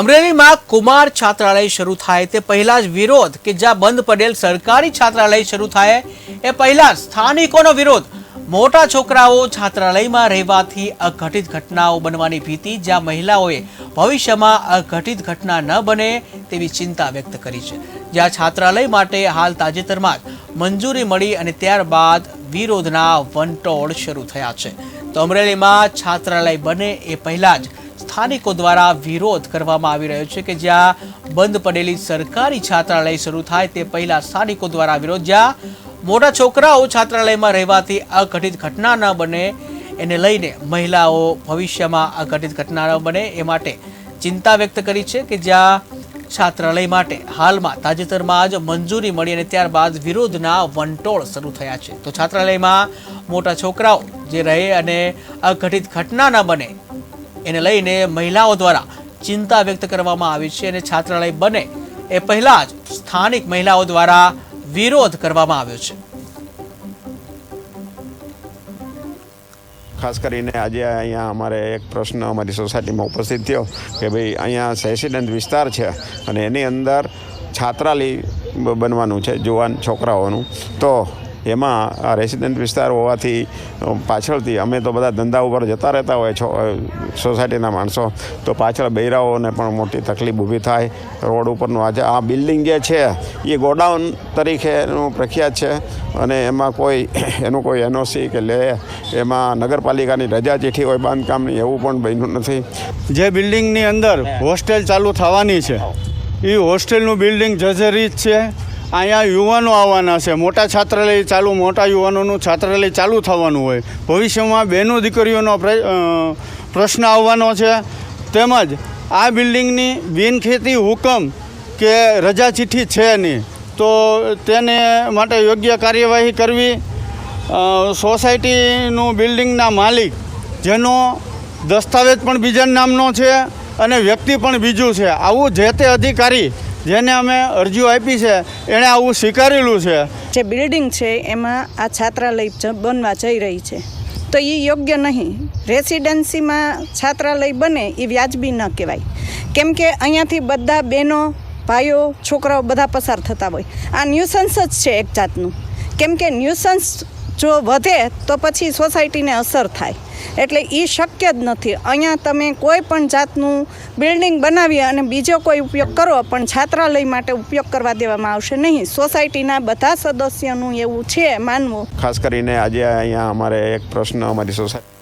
અમરેલીમાં કુમાર છાત્રાલય શરૂ થાય તે પહેલા જ વિરોધ કે જ્યાં બંધ પડેલ સરકારી છાત્રાલય શરૂ થાય એ પહેલા સ્થાનિકોનો વિરોધ। મોટા છોકરાઓ છાત્રાલયમાં રહેવાથી અઘટિત ઘટનાઓ બનવાની ભીતિ, જ્યાં મહિલાઓએ ભવિષ્યમાં અઘટિત ઘટના ન બને તેવી ચિંતા વ્યક્ત કરી છે। જ્યાં છાત્રાલય માટે હાલ તાજેતરમાં જ મંજૂરી મળી અને ત્યારબાદ વિરોધના વંટોળ શરૂ થયા છે। તો અમરેલીમાં છાત્રાલય બને એ પહેલા જ સ્થાનિકો દ્વારા વિરોધ કરવામાં આવી રહ્યો છે કે જ્યાં બંધ પડેલી સરકારી છાત્રાલય શરૂ થાય તે પહેલા સ્થાનિકો દ્વારા વિરોધ, જ્યાં મોટા છોકરાઓ છાત્રાલયમાં રહેવાથી અઘટિત ઘટના ન બને એને લઈને મહિલાઓ ભવિષ્યમાં અઘટિત ઘટના ન બને એ માટે ચિંતા વ્યક્ત કરી છે કે જ્યાં છાત્રાલય માટે હાલમાં તાજેતરમાં જ મંજૂરી મળી અને ત્યારબાદ વિરોધના વંટોળ શરૂ થયા છે। તો છાત્રાલયમાં મોટા છોકરાઓ જે રહે અને અઘટિત ઘટના ન બને એને લઈને મહિલાઓ દ્વારા ચિંતા વ્યક્ત કરવામાં આવી છે અને છાત્રાલય બને એ પહેલા જ સ્થાનિક મહિલાઓ દ્વારા વિરોધ કરવામાં આવ્યો છે। ખાસ કરીને આજે અહીંયા અમારે એક પ્રશ્ન અમારી સોસાયટીમાં ઉપસ્થિત થયો કે ભાઈ અહીંયા રેસિડેન્ટ વિસ્તાર છે અને એની અંદર છાત્રાલય બનવાનું છે જુવાન છોકરાઓનું। તો એમાં આ રેસિડેન્ટ વિસ્તાર હોવાથી પાછળથી અમે તો બધા ધંધા ઉપર જતા રહેતા હોય સોસાયટીના માણસો, તો પાછળ બૈરાઓને પણ મોટી તકલીફ ઊભી થાય। રોડ ઉપરનું આજે આ બિલ્ડિંગ જે છે એ ગોડાઉન તરીકેનું પ્રખ્યાત છે અને એમાં એનું કોઈ એનઓસી કે લે એમાં નગરપાલિકાની રજા ચીઠ્ઠી હોય બાંધકામની એવું પણ બન્યું નથી। જે બિલ્ડિંગની અંદર હોસ્ટેલ ચાલુ થવાની છે એ હોસ્ટેલનું બિલ્ડિંગ જર્જરિત છે। અહીંયા યુવાનો આવવાના છે, મોટા છાત્રાલય ચાલુ, મોટા યુવાનોનું છાત્રાલય ચાલુ થવાનું હોય, ભવિષ્યમાં બહેનો દીકરીઓનો પ્રશ્ન આવવાનો છે। તેમજ આ બિલ્ડિંગની બિનખેતી હુકમ કે રજા ચિઠ્ઠી છે નહીં, તો તેને માટે યોગ્ય કાર્યવાહી કરવી। સોસાયટીનું બિલ્ડિંગના માલિક જેનો દસ્તાવેજ પણ બીજા નામનો છે અને વ્યક્તિ પણ બીજું છે, આવું જે તે અધિકારી જેને અમે અરજીઓ આપી છે એણે આવું સ્વીકારેલું છે। જે બિલ્ડિંગ છે એમાં આ છાત્રાલય બનવા જઈ રહી છે તો એ યોગ્ય નહીં। રેસિડેન્સીમાં છાત્રાલય બને એ વ્યાજબી ન કહેવાય, કેમ કે અહીંયાથી બધા બહેનો ભાઈઓ છોકરાઓ બધા પસાર થતા હોય। આ ન્યુસન્સ જ છે એક જાતનું, કેમ કે ન્યુસન્સ જો વધે તો પછી સોસાયટીને અસર થાય, એટલે એ શક્ય જ નથી। અહીંયા તમે કોઈ પણ જાતનું બિલ્ડિંગ બનાવી અને બીજો કોઈ ઉપયોગ કરો પણ છાત્રાલય માટે ઉપયોગ કરવા દેવામાં આવશે નહીં। સોસાયટીના બધા સદસ્યોનું એવું છે માનવું। ખાસ કરીને આજે અહીંયા અમારે એક પ્રશ્ન અમારી સોસાયટી